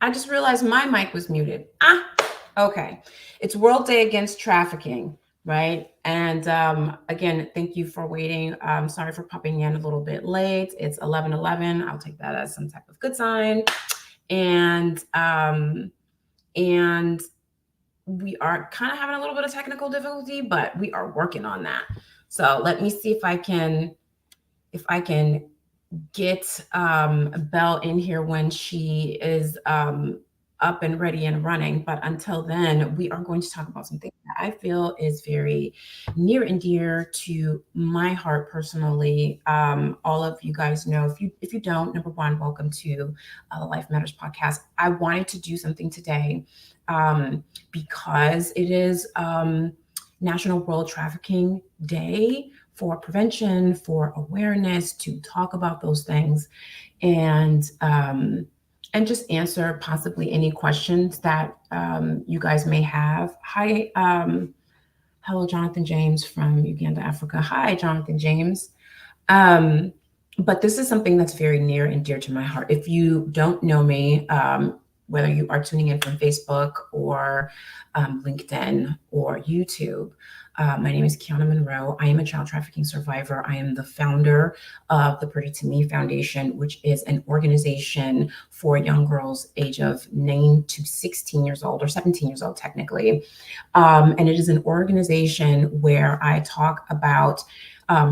I just realized my mic was muted. Okay. It's World Day Against Trafficking, right? And again, thank you for waiting. Sorry for popping in a little bit late. It's 11:11. I'll take that as some type of good sign. And we are kind of having a little bit of technical difficulty, but we are working on that. So let me see if I can get Bel in here when she is up and ready and running. But until then, we are going to talk about something that I feel is very near and dear to my heart personally. All of you guys know, if you don't, number one, welcome to the Life Matters podcast. I wanted to do something today because it is National World Trafficking Day, for prevention, for awareness, to talk about those things, and just answer possibly any questions that you guys may have. Hi, hello, Jonathan James from Uganda, Africa. Hi, Jonathan James. Um, but this is something that's very near and dear to my heart. If you don't know me, whether you are tuning in from Facebook or LinkedIn or YouTube, my name is Keyonna Monroe. I am a child trafficking survivor. I am the founder of the Pretty to Me Foundation, which is an organization for young girls age of 9 to 16 years old, or 17 years old technically. And it is an organization where I talk about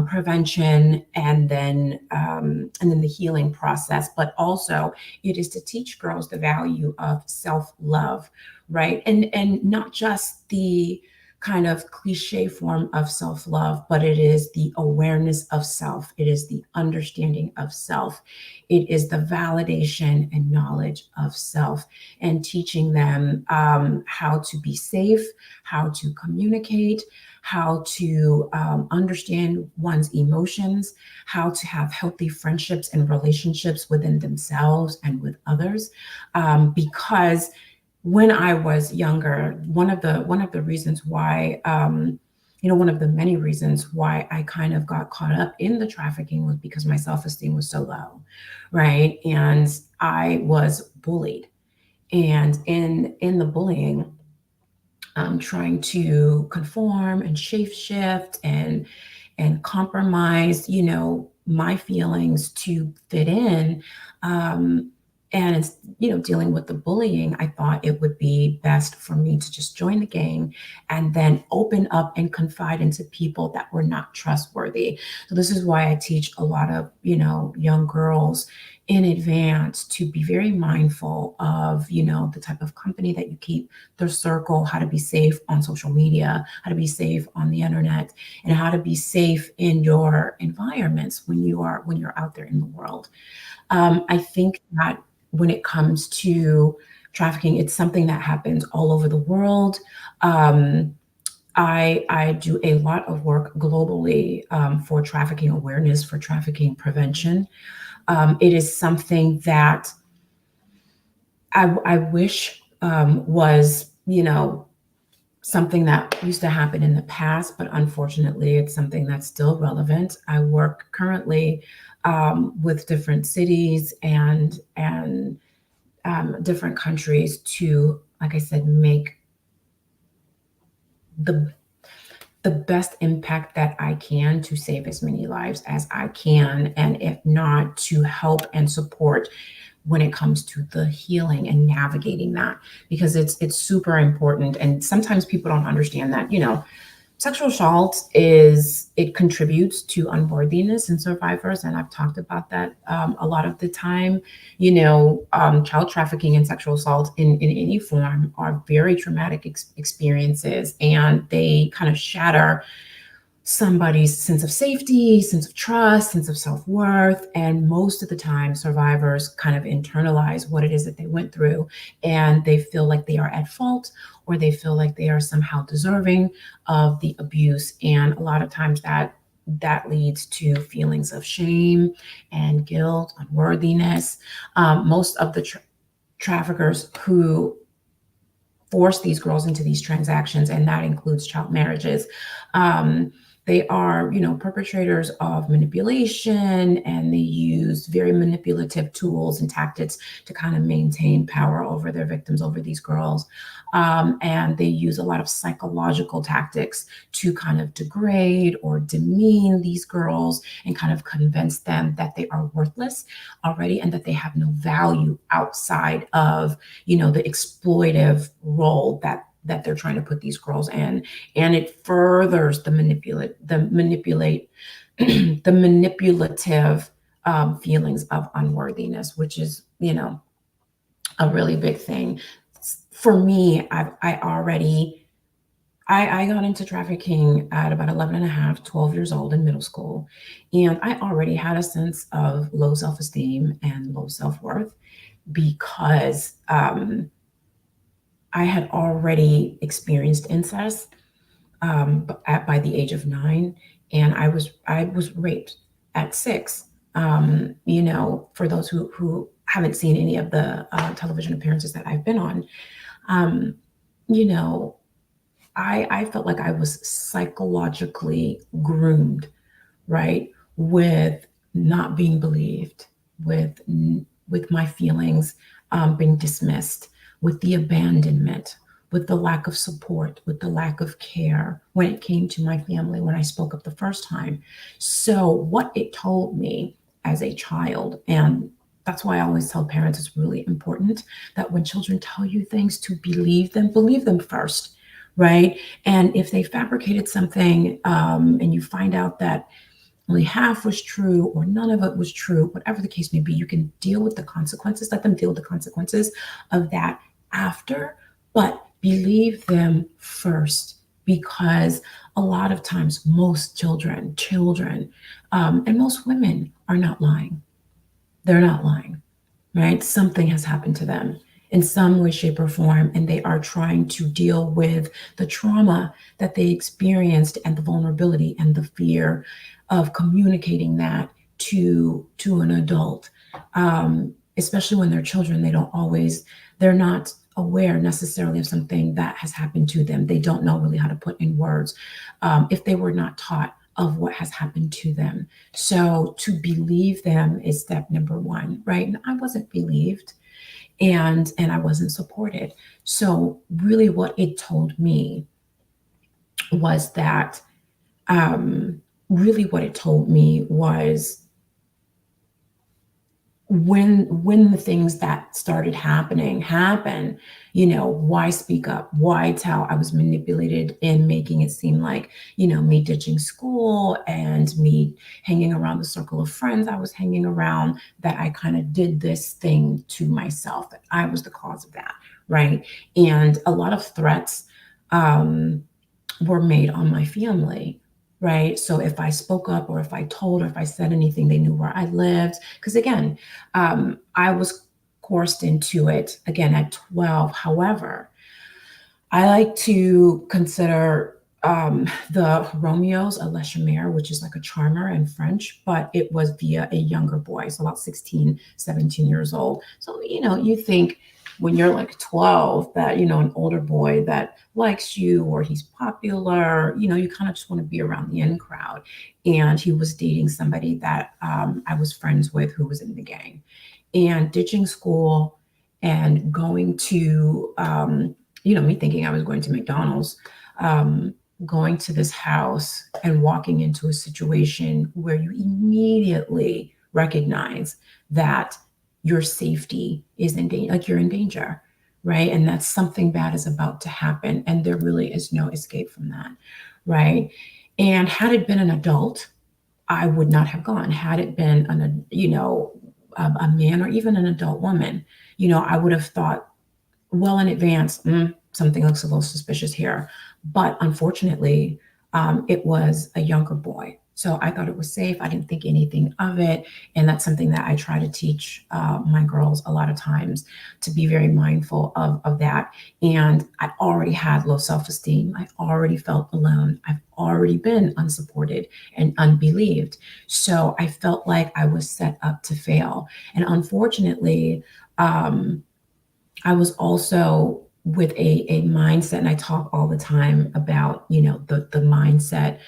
prevention and then the healing process, but also it is to teach girls the value of self-love, right? And not just the kind of cliche form of self-love, but it is the awareness of self. It is the understanding of self. It is the validation and knowledge of self, and teaching them how to be safe, how to communicate, how to understand one's emotions, how to have healthy friendships and relationships within themselves and with others. Because when I was younger, one of the reasons why, one of the many reasons why I kind of got caught up in the trafficking was because my self-esteem was so low, right? And I was bullied, and in the bullying, trying to conform and shape shift and compromise, my feelings to fit in. And it's, dealing with the bullying, I thought it would be best for me to just join the gang and then open up and confide into people that were not trustworthy. So this is why I teach a lot of, young girls in advance to be very mindful of, the type of company that you keep, their circle, how to be safe on social media, how to be safe on the internet, and how to be safe in your environments when you're out there in the world. I think that when it comes to trafficking, it's something that happens all over the world. I do a lot of work globally for trafficking awareness, for trafficking prevention. It is something that I wish was, something that used to happen in the past, but unfortunately, it's something that's still relevant. I work currently with different cities and different countries to, like I said, make the best impact that I can to save as many lives as I can, and if not, to help and support when it comes to the healing and navigating that, because it's super important. And sometimes people don't understand that, sexual assault it contributes to unworthiness in survivors, and I've talked about that a lot of the time. Child trafficking and sexual assault in any form are very traumatic experiences, and they kind of shatter somebody's sense of safety, sense of trust, sense of self-worth. And most of the time, survivors kind of internalize what it is that they went through, and they feel like they are at fault, or they feel like they are somehow deserving of the abuse. And a lot of times that leads to feelings of shame and guilt, unworthiness. Most of the traffickers who force these girls into these transactions, and that includes child marriages, They are, perpetrators of manipulation, and they use very manipulative tools and tactics to kind of maintain power over their victims, over these girls. And they use a lot of psychological tactics to kind of degrade or demean these girls and kind of convince them that they are worthless already and that they have no value outside of, the exploitive role that they're trying to put these girls in. And it furthers the manipulative feelings of unworthiness, which is, a really big thing. For me, I got into trafficking at about 11 and a half, 12 years old in middle school. And I already had a sense of low self-esteem and low self-worth because I had already experienced incest by the age of 9, and I was raped at 6. For those who haven't seen any of the television appearances that I've been on, um, you know, I felt like I was psychologically groomed, right? With not being believed, with my feelings being dismissed, with the abandonment, with the lack of support, with the lack of care when it came to my family when I spoke up the first time. So what it told me as a child, and that's why I always tell parents it's really important that when children tell you things, to believe them first, right? And if they fabricated something, and you find out that only half was true or none of it was true, whatever the case may be, you can deal with the consequences. Let them deal with the consequences of that after, but believe them first, because a lot of times most children, and most women are not lying. They're not lying, right? Something has happened to them in some way, shape, or form, and they are trying to deal with the trauma that they experienced and the vulnerability and the fear of communicating that to an adult. Especially when they're children, they're not aware necessarily of something that has happened to them. They don't know really how to put in words, if they were not taught of what has happened to them. So to believe them is step number one, right? And I wasn't believed, and I wasn't supported. So really what it told me was that, really what it told me was, when the things that started happen, why speak up, why tell? I was manipulated in making it seem like, me ditching school and me hanging around the circle of friends I was hanging around, that I kind of did this thing to myself, that I was the cause of that, right? And a lot of threats um, were made on my family, right? So if I spoke up, or if I told, or if I said anything, they knew where I lived. Because again, I was coerced into it again at 12. However, I like to consider the Romeos a le chimere, which is like a charmer in French, but it was via a younger boy, so about 16, 17 years old. So, you think when you're like 12 that, an older boy that likes you, or he's popular, you kind of just want to be around the in crowd. And he was dating somebody that I was friends with, who was in the gang, and ditching school and going to, me thinking I was going to McDonald's, going to this house and walking into a situation where you immediately recognize that your safety is in danger, like you're in danger, right? And that something bad is about to happen, and there really is no escape from that, right? And had it been an adult, I would not have gone. Had it been a man, or even an adult woman, I would have thought well in advance, something looks a little suspicious here. But unfortunately, it was a younger boy. So I thought it was safe. I didn't think anything of it. And that's something that I try to teach my girls a lot of times, to be very mindful of that. And I already had low self-esteem. I already felt alone. I've already been unsupported and unbelieved. So I felt like I was set up to fail. And unfortunately, I was also with a mindset, and I talk all the time about, the mindset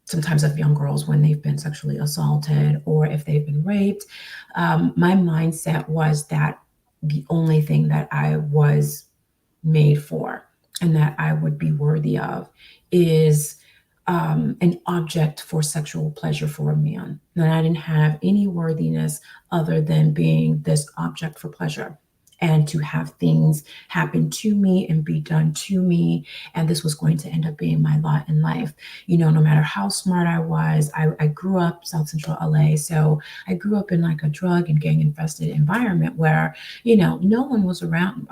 sometimes of young girls when they've been sexually assaulted or if they've been raped. My mindset was that the only thing that I was made for and that I would be worthy of is an object for sexual pleasure for a man. And I didn't have any worthiness other than being this object for pleasure and to have things happen to me and be done to me. And this was going to end up being my lot in life. No matter how smart I was, I grew up South Central LA. So I grew up in like a drug and gang infested environment where, no one was around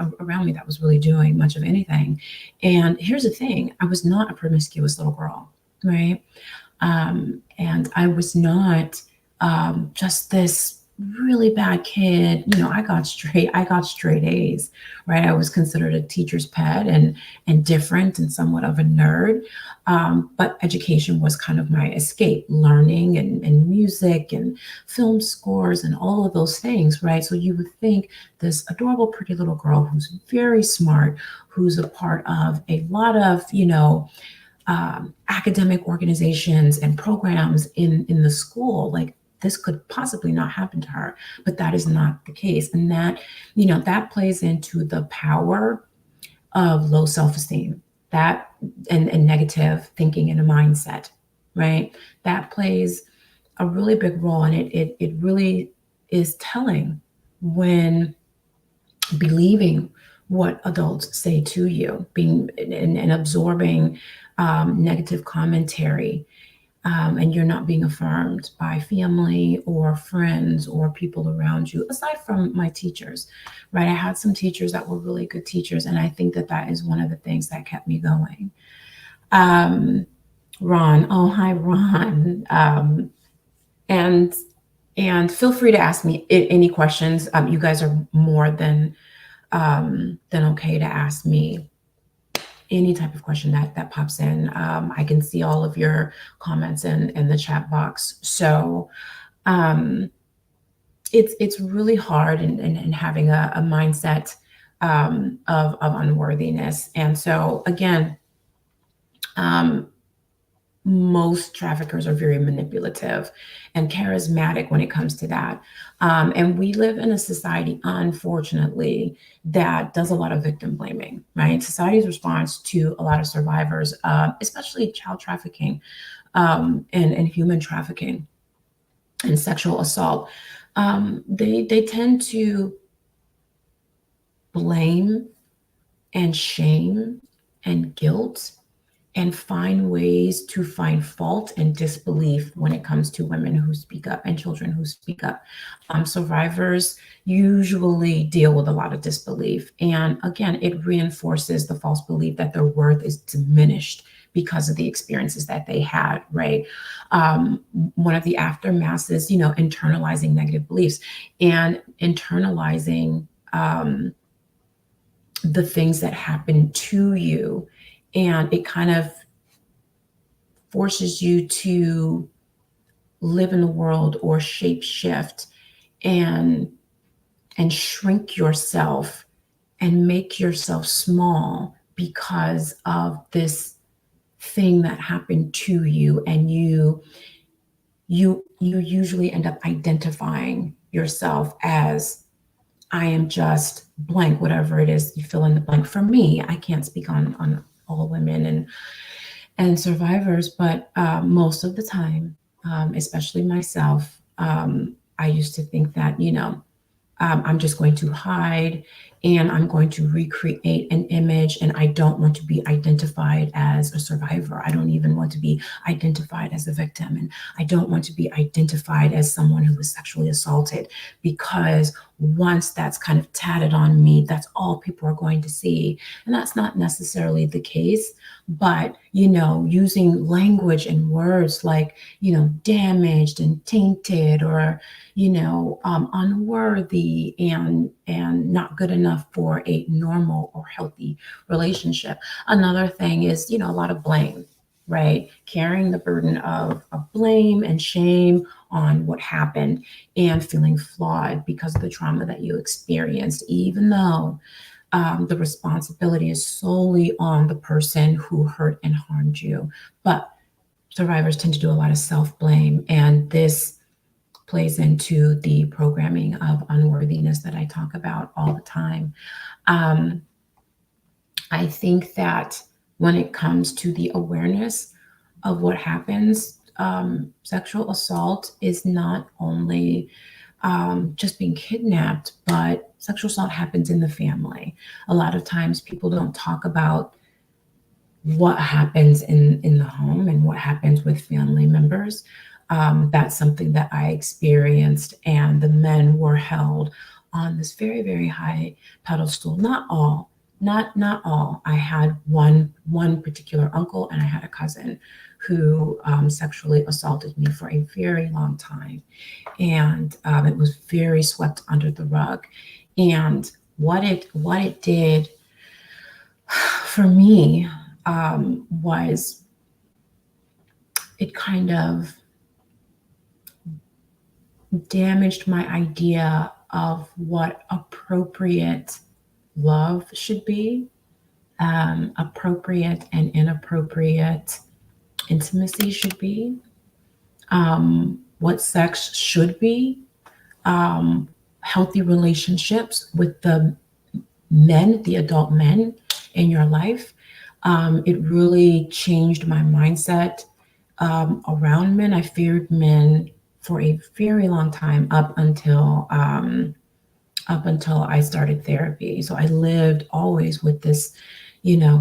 me that was really doing much of anything. And here's the thing, I was not a promiscuous little girl, right? And I was not just this really bad kid. I got straight A's, right? I was considered a teacher's pet and different and somewhat of a nerd. But education was kind of my escape, learning and music and film scores and all of those things, right? So you would think this adorable, pretty little girl who's very smart, who's a part of a lot of, academic organizations and programs in the school, like this could possibly not happen to her, but that is not the case. And that plays into the power of low self-esteem, that and negative thinking and a mindset, right? That plays a really big role. And it really is telling when believing what adults say to you, being and absorbing negative commentary, and you're not being affirmed by family or friends or people around you, aside from my teachers, right? I had some teachers that were really good teachers, and I think that is one of the things that kept me going. Ron, oh hi Ron, and feel free to ask me any questions. You guys are more than okay to ask me any type of question that pops in. I can see all of your comments in the chat box. So it's really hard in having a mindset of unworthiness. And so again, most traffickers are very manipulative and charismatic when it comes to that. And we live in a society, unfortunately, that does a lot of victim blaming, right? Society's response to a lot of survivors, especially child trafficking and human trafficking and sexual assault, they tend to blame and shame and guilt and find ways to find fault and disbelief when it comes to women who speak up and children who speak up. Survivors usually deal with a lot of disbelief. And again, it reinforces the false belief that their worth is diminished because of the experiences that they had, right? One of the aftermaths is, internalizing negative beliefs and internalizing the things that happen to you. And it kind of forces you to live in the world or shape shift and shrink yourself and make yourself small because of this thing that happened to you. And you usually end up identifying yourself as, I am just blank, whatever it is you fill in the blank. For me, I can't speak on all women and survivors, but most of the time, especially myself, I used to think that, I'm just going to hide and I'm going to recreate an image, and I don't want to be identified as a survivor. I don't even want to be identified as a victim, and I don't want to be identified as someone who was sexually assaulted, because once that's kind of tatted on me, that's all people are going to see. And that's not necessarily the case, but using language and words like damaged and tainted, or unworthy and not good enough for a normal or healthy relationship. Another thing is, a lot of blame, right? Carrying the burden of blame and shame on what happened and feeling flawed because of the trauma that you experienced, even though the responsibility is solely on the person who hurt and harmed you. But survivors tend to do a lot of self-blame, and this plays into the programming of unworthiness that I talk about all the time. Um, I think that when it comes to the awareness of what happens, sexual assault is not only just being kidnapped, but sexual assault happens in the family. A lot of times people don't talk about what happens in the home and what happens with family members. That's something that I experienced, and the men were held on this very, very high pedestal. Not all, not all. I had one particular uncle, and I had a cousin who sexually assaulted me for a very long time, and it was very swept under the rug. And what it did for me was it kind of damaged my idea of what appropriate love should be, appropriate and inappropriate intimacy should be, what sex should be, healthy relationships with the men, the adult men in your life. It really changed my mindset around men. I feared men for a very long time up until I started therapy. So I lived always with this,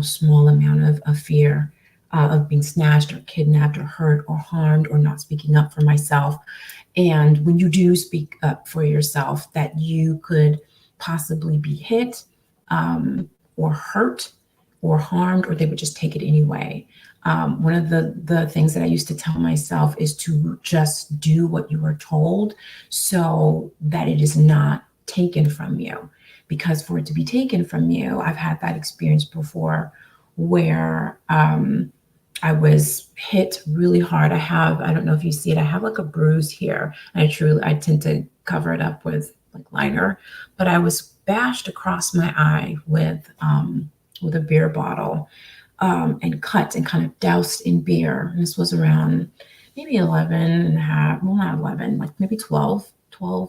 small amount of fear of being snatched or kidnapped or hurt or harmed or not speaking up for myself. And when you do speak up for yourself, that you could possibly be hit or hurt or harmed, or they would just take it anyway. One of the things that I used to tell myself is to just do what you were told so that it is not taken from you. Because for it to be taken from you, I've had that experience before where I was hit really hard. I don't know if you see it, I have like a bruise here. And I tend to cover it up with like liner, but I was bashed across my eye with a beer bottle and cut and kind of doused in beer. And this was around maybe 11 and a half, well, not 11, like maybe 12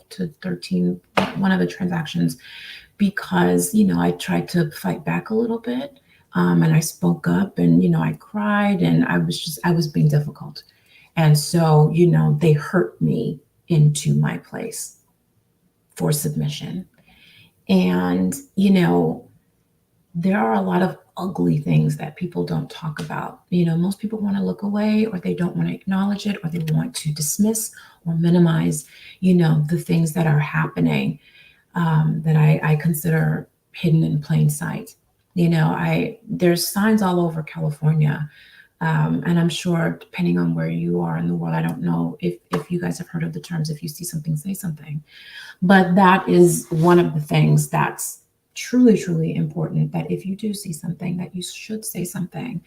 to 13, one of the transactions, because, I tried to fight back a little bit. And I spoke up and, I cried, and I was being difficult. And so, they hurt me into my place for submission. And, there are a lot of ugly things that people don't talk about. Most people want to look away, or they don't want to acknowledge it, or they want to dismiss or minimize, the things that are happening that I consider hidden in plain sight. There's signs all over California. And I'm sure depending on where you are in the world, I don't know if you guys have heard of the terms, if you see something, say something. But that is one of the things that's truly, truly important, that if you do see something, that you should say something,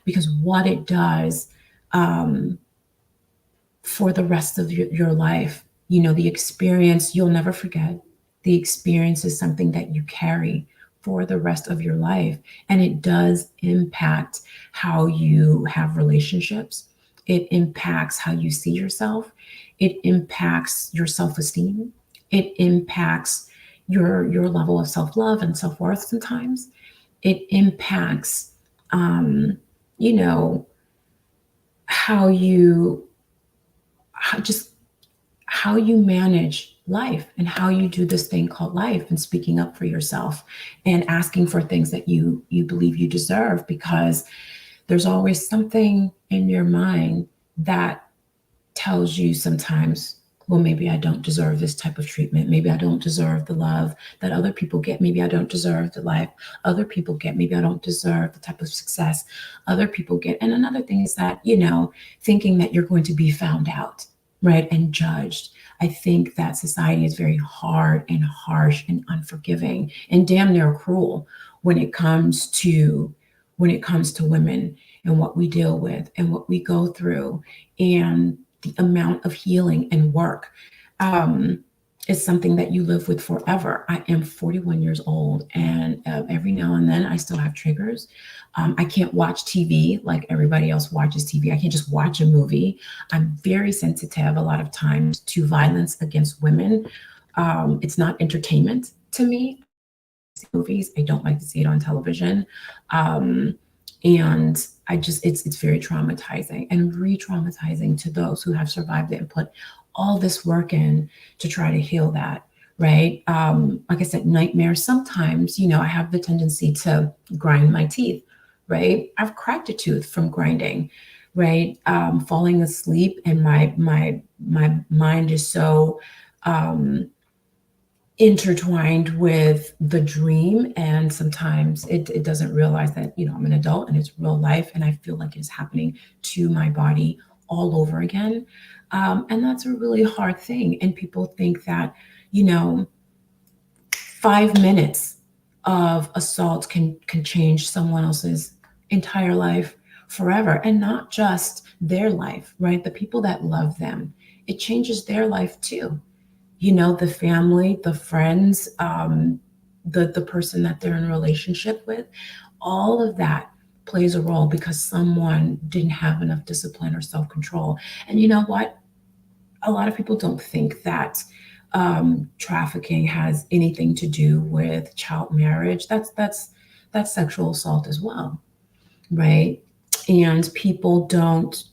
because what it does for the rest of your life, the experience, you'll never forget. The experience is something that you carry for the rest of your life. And it does impact how you have relationships. It impacts how you see yourself. It impacts your self-esteem. It impacts your level of self-love and self-worth sometimes. It impacts, how you manage life and how you do this thing called life, and speaking up for yourself and asking for things that you believe you deserve, because there's always something in your mind that tells you sometimes, well, maybe I don't deserve this type of treatment. Maybe I don't deserve the love that other people get. Maybe I don't deserve the life other people get. Maybe I don't deserve the type of success other people get. And another thing is that, thinking that you're going to be found out, right, and judged. I think that society is very hard and harsh and unforgiving and damn near cruel when it comes to women and what we deal with and what we go through and the amount of healing and work. it's something that you live with forever. I am 41 years old, and every now and then I still have triggers. I can't watch TV like everybody else watches TV. I can't just watch a movie. I'm very sensitive a lot of times to violence against women. It's not entertainment to me. I don't like to see movies. I don't like to see it on television. Um, and it's very traumatizing and re-traumatizing to those who have survived it and put all this work in to try to heal that, right? Like I said, nightmares. Sometimes, I have the tendency to grind my teeth, right? I've cracked a tooth from grinding, right? Falling asleep, and my mind is so um, intertwined with the dream, and sometimes it doesn't realize that I'm an adult and it's real life, and I feel like it's happening to my body all over again. And that's a really hard thing, and people think that you know 5 minutes of assault can change someone else's entire life forever, and not just their life, right? The people that love them, it changes their life too. The family, the friends, the person that they're in a relationship with, all of that plays a role because someone didn't have enough discipline or self-control. And you know what? A lot of people don't think that trafficking has anything to do with child marriage. That's sexual assault as well, right? And people don't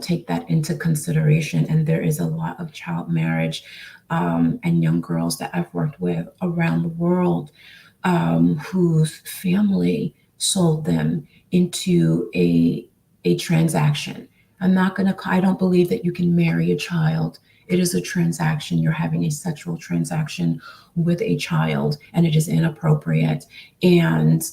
take that into consideration. And there is a lot of child marriage, and young girls that I've worked with around the world, whose family sold them into a transaction. I don't believe that you can marry a child. It is a transaction. You're having a sexual transaction with a child, and it is inappropriate. And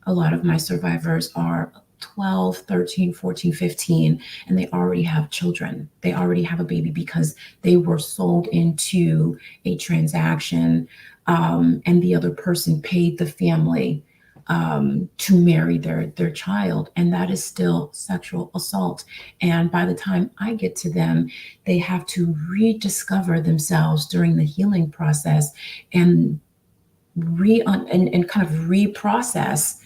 a lot of my survivors are 12, 13, 14, 15, and they already have children. They already have a baby because they were sold into a transaction, and the other person paid the family to marry their child, and that is still sexual assault. And by the time I get to them, they have to rediscover themselves during the healing process, and and kind of reprocess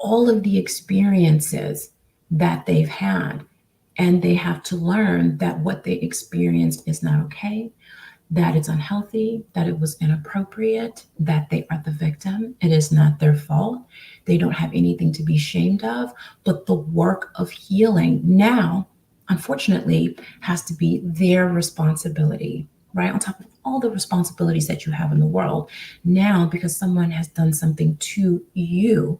all of the experiences that they've had. And they have to learn that what they experienced is not okay, that it's unhealthy, that it was inappropriate, that they are the victim. It is not their fault. They don't have anything to be ashamed of. But the work of healing now, unfortunately, has to be their responsibility, right? On top of all the responsibilities that you have in the world. Now, because someone has done something to you,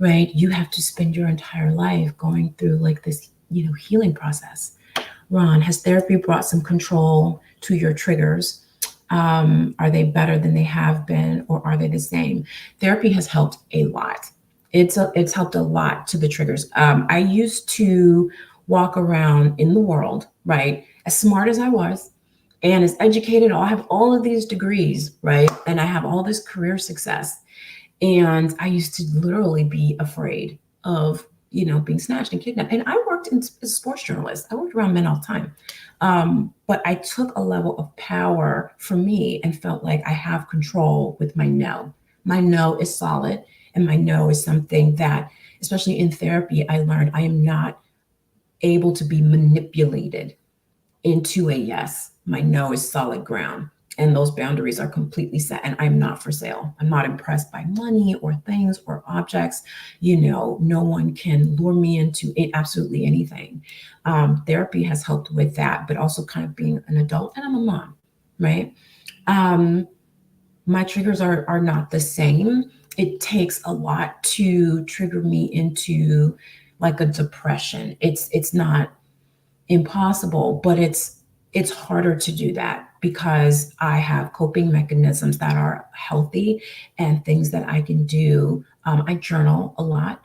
right? You have to spend your entire life going through like this, healing process. Ron, has therapy brought some control to your triggers? Are they better than they have been, or are they the same? Therapy has helped a lot. It's helped a lot to the triggers. I used to walk around in the world, right, as smart as I was, and as educated. I have all of these degrees, right, and I have all this career success, and I used to literally be afraid of, being snatched and kidnapped. And I worked as a sports journalist. I worked around men all the time. But I took a level of power for me and felt like I have control with my no. My no is solid. And my no is something that, especially in therapy, I learned I am not able to be manipulated into a yes. My no is solid ground. And those boundaries are completely set. And I'm not for sale. I'm not impressed by money or things or objects. No one can lure me into absolutely anything. Therapy has helped with that, but also kind of being an adult. And I'm a mom, right? Um, my triggers are not the same. It takes a lot to trigger me into like a depression. It's not impossible, but it's harder to do that because I have coping mechanisms that are healthy and things that I can do. I journal a lot,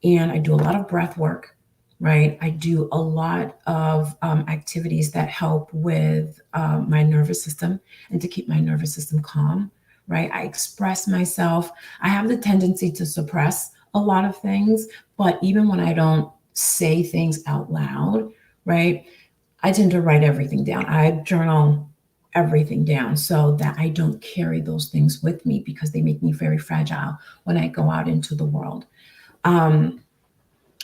and I do a lot of breath work, right? I do a lot of activities that help with my nervous system and to keep my nervous system calm, right? I express myself. I have the tendency to suppress a lot of things, but even when I don't say things out loud, right? I tend to write everything down. I journal everything down so that I don't carry those things with me because they make me very fragile when I go out into the world. Um,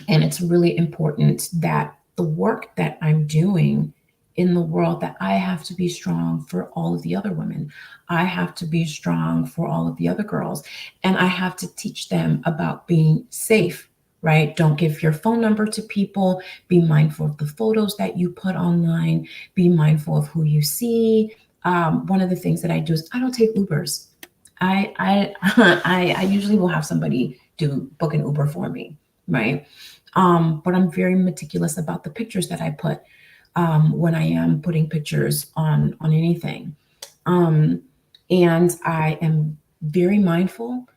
and it's really important that the work that I'm doing in the world, that I have to be strong for all of the other women. I have to be strong for all of the other girls. And I have to teach them about being safe, right? Don't give your phone number to people. Be mindful of the photos that you put online. Be mindful of who you see. One of the things that I do is I don't take Ubers. I I usually will have somebody do book an Uber for me, right? But I'm very meticulous about the pictures that I put when I am putting pictures on anything. Um, and I am very mindful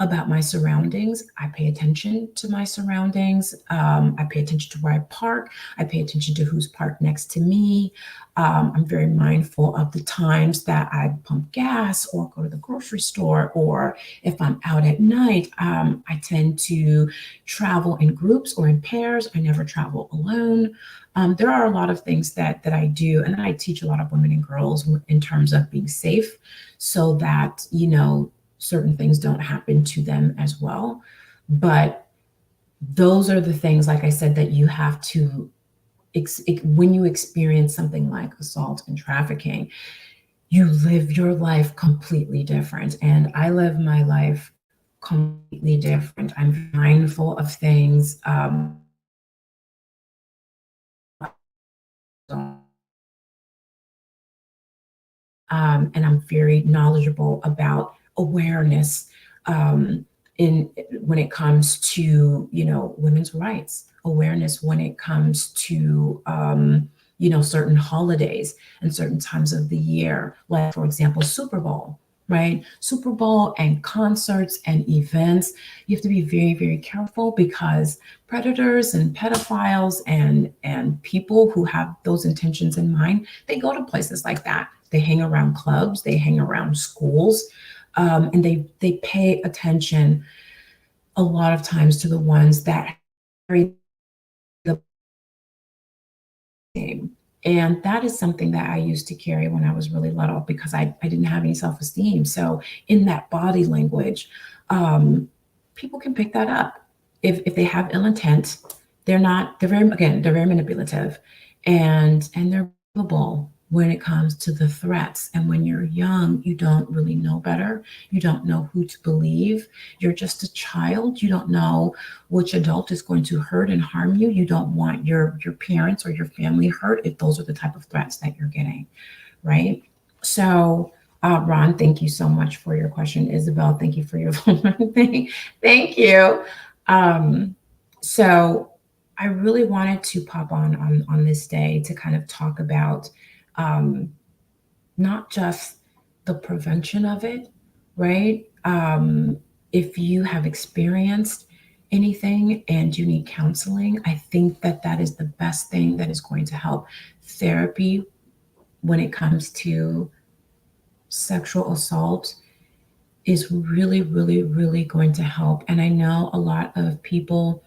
about my surroundings. I pay attention to my surroundings. I pay attention to where I park. I pay attention to who's parked next to me. I'm very mindful of the times that I pump gas or go to the grocery store, or if I'm out at night, I tend to travel in groups or in pairs. I never travel alone. There are a lot of things that I do, and I teach a lot of women and girls in terms of being safe, so that certain things don't happen to them as well. But those are the things, like I said, that you have to when you experience something like assault and trafficking, you live your life completely different. And I live my life completely different. I'm mindful of things. And I'm very knowledgeable about awareness in when it comes to women's rights, awareness when it comes to certain holidays and certain times of the year, like for example Super Bowl. Right, Super Bowl and concerts and events. You have to be very, very careful because predators and pedophiles and people who have those intentions in mind, they go to places like that. They hang around clubs, they hang around schools, and they pay attention a lot of times to the ones that carry the name. And that is something that I used to carry when I was really little because I didn't have any self-esteem. So in that body language, people can pick that up. If they have ill intent, they're very manipulative, and they're vulnerable when it comes to the threats. And when you're young, you don't really know better. You don't know who to believe. You're just a child. You don't know which adult is going to hurt and harm you. You don't want your parents or your family hurt if those are the type of threats that you're getting, right? So, Ron, thank you so much for your question. Isabel, thank you for your thing. Thank you. Um, so, I really wanted to pop on this day to kind of talk about um, not just the prevention of it, right? If you have experienced anything and you need counseling, I think that is the best thing that is going to help. Therapy when it comes to sexual assault is really, really, really going to help. And I know a lot of people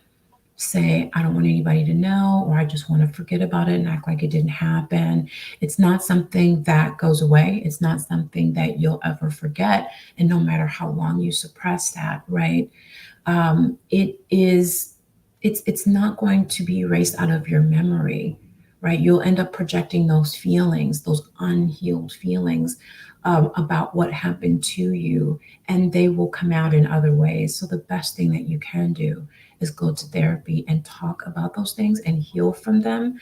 say, I don't want anybody to know, or I just want to forget about it and act like it didn't happen. It's not something that goes away. It's not something that you'll ever forget. And no matter how long you suppress that, right? It is, it's not going to be erased out of your memory, right? You'll end up projecting those feelings, those unhealed feelings about what happened to you, and they will come out in other ways. So the best thing that you can do is go to therapy and talk about those things and heal from them.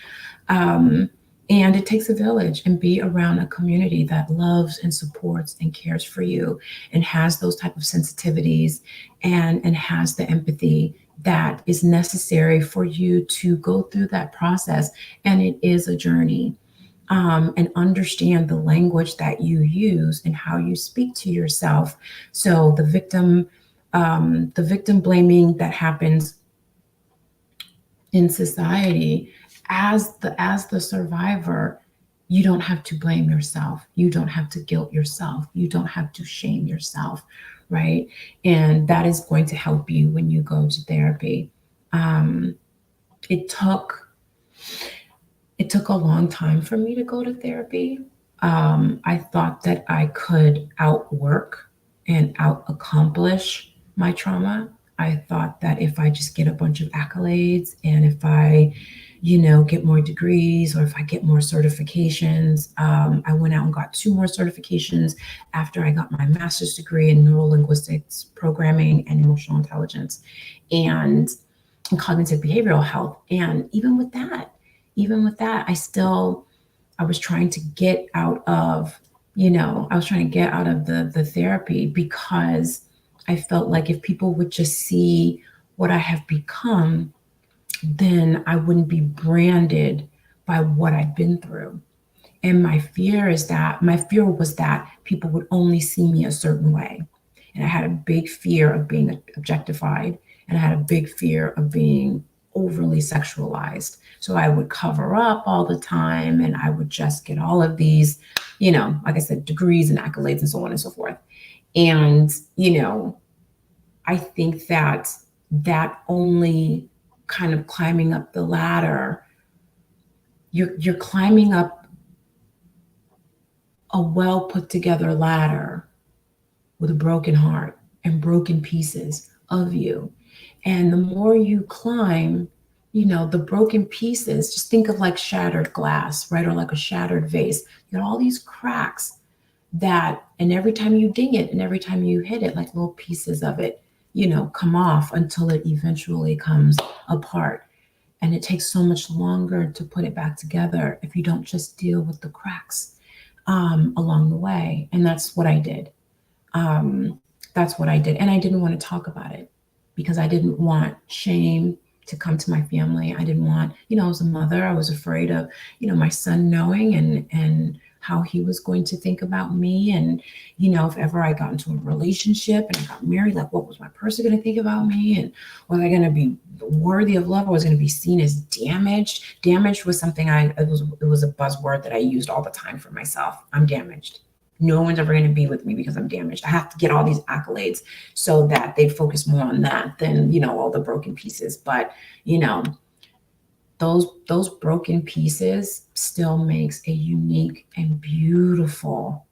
Um, and it takes a village, and be around a community that loves and supports and cares for you and has those type of sensitivities and has the empathy that is necessary for you to go through that process. And it is a journey. And understand the language that you use and how you speak to yourself. So the victim blaming that happens in society, as the survivor, you don't have to blame yourself. You don't have to guilt yourself. You don't have to shame yourself, right? And that is going to help you when you go to therapy. Um, it took it took a long time for me to go to therapy. I thought that I could outwork and out accomplish my trauma. I thought that if I just get a bunch of accolades and if I, get more degrees or if I get more certifications, I went out and got 2 more certifications after I got my master's degree in neurolinguistics programming and emotional intelligence and cognitive behavioral health. And even with that, I was trying to get out of, the therapy because I felt like if people would just see what I have become, then I wouldn't be branded by what I've been through. And my fear was that people would only see me a certain way. And I had a big fear of being objectified, and I had a big fear of being overly sexualized. So I would cover up all the time and I would just get all of these, like I said, degrees and accolades and so on and so forth. And, I think that only kind of climbing up the ladder, you're climbing up a well put together ladder with a broken heart and broken pieces of you. And the more you climb, the broken pieces, just think of like shattered glass, right? Or like a shattered vase. You got all these cracks and every time you ding it and every time you hit it, like little pieces of it, come off until it eventually comes apart. And it takes so much longer to put it back together if you don't just deal with the cracks along the way. And that's what I did. Um, that's what I did. And I didn't want to talk about it because I didn't want shame to come to my family. I didn't want, I was a mother. I was afraid of, my son knowing and how he was going to think about me. And, if ever I got into a relationship and I got married, like what was my person going to think about me? And was I going to be worthy of love? Or was going to be seen as damaged? Damaged was something it was a buzzword that I used all the time for myself. I'm damaged. No one's ever going to be with me because I'm damaged. I have to get all these accolades so that they'd focus more on that than, all the broken pieces. But, those broken pieces still makes a unique and beautiful,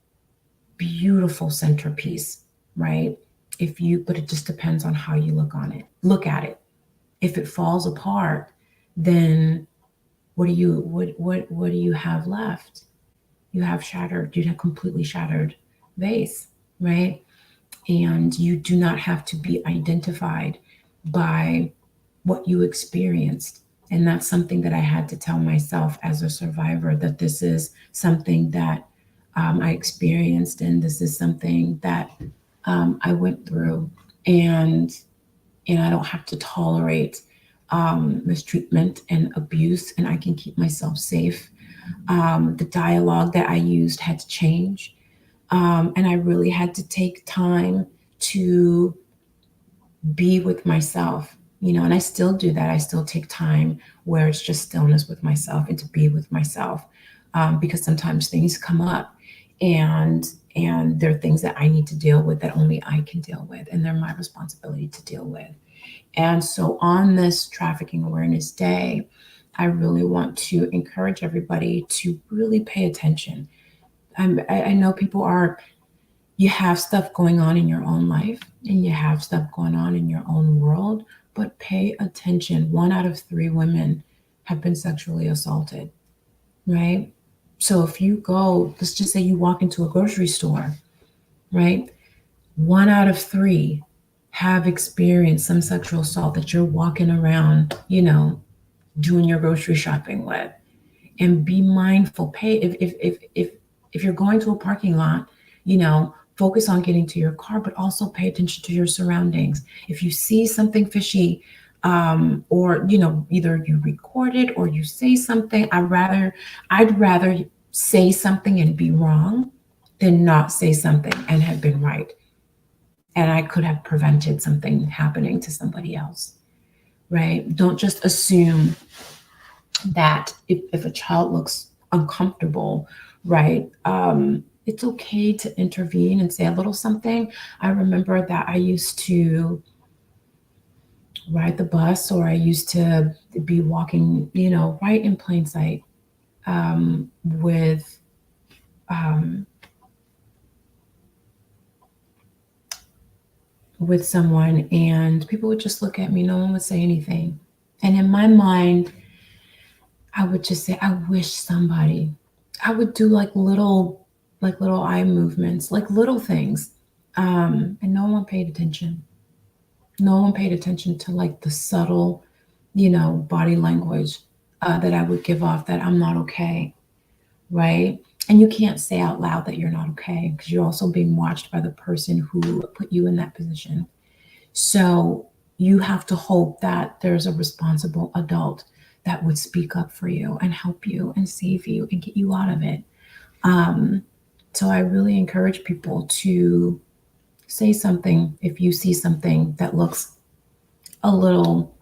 beautiful centerpiece, right? But it just depends on how you look at it. If it falls apart, then what do you have left? You have completely shattered vase, right? And you do not have to be identified by what you experienced. And that's something that I had to tell myself as a survivor, that this is something that I experienced, and this is something that I went through, and I don't have to tolerate mistreatment and abuse, and I can keep myself safe. The dialogue that I used had to change. And I really had to take time to be with myself, and I still do that. I still take time where it's just stillness with myself and to be with myself, because sometimes things come up and there are things that I need to deal with that only I can deal with, and they're my responsibility to deal with. And so on this Trafficking Awareness Day, I really want to encourage everybody to really pay attention. I know you have stuff going on in your own life and you have stuff going on in your own world, but pay attention. 1 out of 3 women have been sexually assaulted, right? So if you let's just say you walk into a grocery store, right? 1 out of 3 have experienced some sexual assault that you're walking around, doing your grocery shopping with. And be mindful. If you're going to a parking lot, focus on getting to your car, but also pay attention to your surroundings. If you see something fishy, or either you record it or you say something, I'd rather say something and be wrong than not say something and have been right. And I could have prevented something happening to somebody else, right? Don't just assume that if a child looks uncomfortable, right, it's okay to intervene and say a little something. I remember that I used to ride the bus, or I used to be walking, right in plain sight, with with someone, and people would just look at me. No one would say anything. And in my mind, I would just say, I wish somebody, I would do like little eye movements, like little things. And no one paid attention. No one paid attention to like the subtle, body language that I would give off, that I'm not okay, right? And you can't say out loud that you're not okay, because you're also being watched by the person who put you in that position. So you have to hope that there's a responsible adult that would speak up for you and help you and save you and get you out of it. Um, so I really encourage people to say something if you see something that looks a little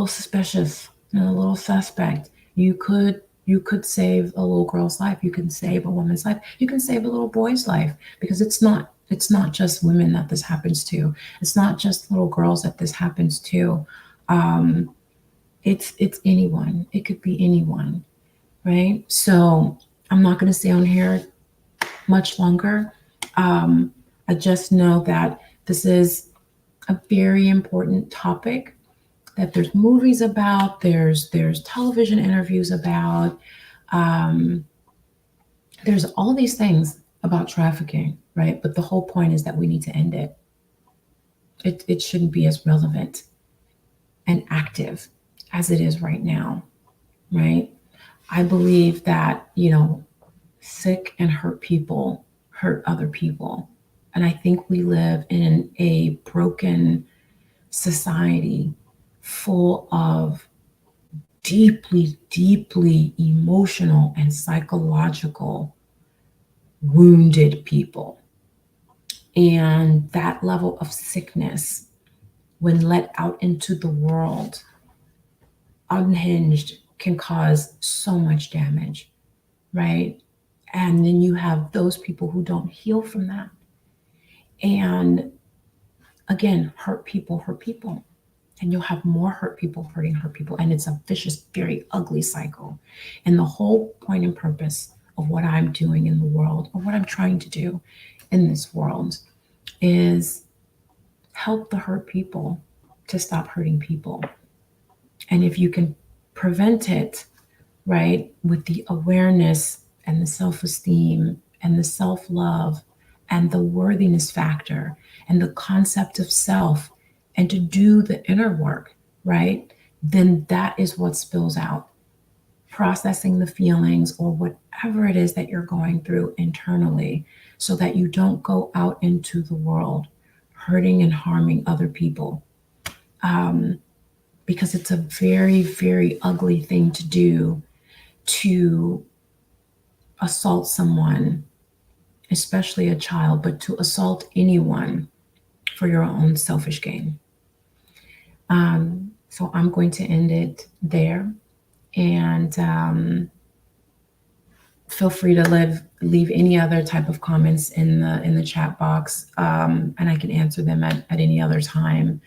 suspicious and a little suspect. You could save a little girl's life. You can save a woman's life. You can save a little boy's life, because it's not just women that this happens to. It's not just little girls that this happens to. Um, it's anyone. It could be anyone, right? So I'm not going to stay on here much longer. I just know that this is a very important topic, that there's movies about, there's television interviews about, um, there's all these things about trafficking, right? But the whole point is that we need to end it. It shouldn't be as relevant and active as it is right now, right? I believe that, sick and hurt people hurt other people. And I think we live in a broken society full of deeply, deeply emotional and psychological wounded people. And that level of sickness, when let out into the world, unhinged, can cause so much damage, right? And then you have those people who don't heal from that. And again, hurt people hurt people. And you'll have more hurt people hurting hurt people. And it's a vicious, very ugly cycle. And the whole point and purpose of what I'm doing in the world, or what I'm trying to do in this world, is help the hurt people to stop hurting people. And if you can prevent it, right, with the awareness and the self-esteem and the self-love and the worthiness factor and the concept of self, and to do the inner work, right, then that is what spills out. Processing the feelings or whatever it is that you're going through internally, so that you don't go out into the world hurting and harming other people. Because it's a very, very ugly thing to do, to assault someone, especially a child, but to assault anyone for your own selfish gain. So I'm going to end it there, and feel free to leave any other type of comments in the chat box, and I can answer them at any other time.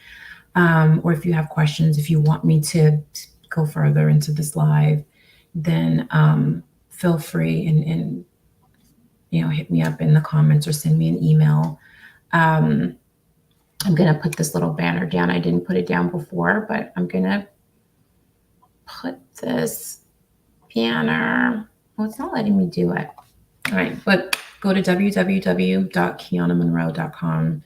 Or if you have questions, if you want me to go further into this live, then feel free and hit me up in the comments or send me an email. I'm going to put this little banner down. I didn't put it down before, but I'm going to put this banner. Oh, it's not letting me do it. All right, but go to www.KeonnaMonroe.com.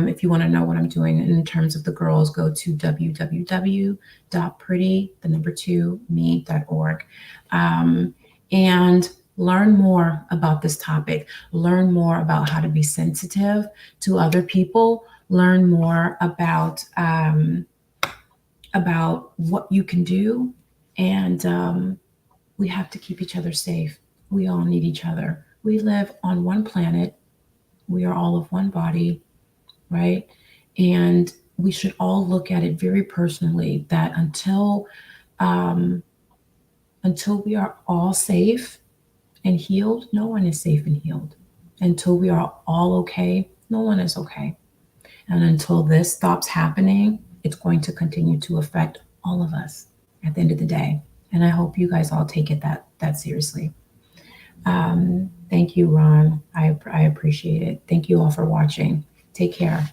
If you want to know what I'm doing in terms of the girls, go to www.pretty2me.org, and learn more about this topic. Learn more about how to be sensitive to other people. Learn more about what you can do, and we have to keep each other safe. We all need each other. We live on one planet. We are all of one body, right? And we should all look at it very personally, that until we are all safe and healed, no one is safe and healed. Until we are all okay, no one is okay. And until this stops happening, it's going to continue to affect all of us at the end of the day. And I hope you guys all take it that seriously. Thank you, Ron. I appreciate it. Thank you all for watching. Take care.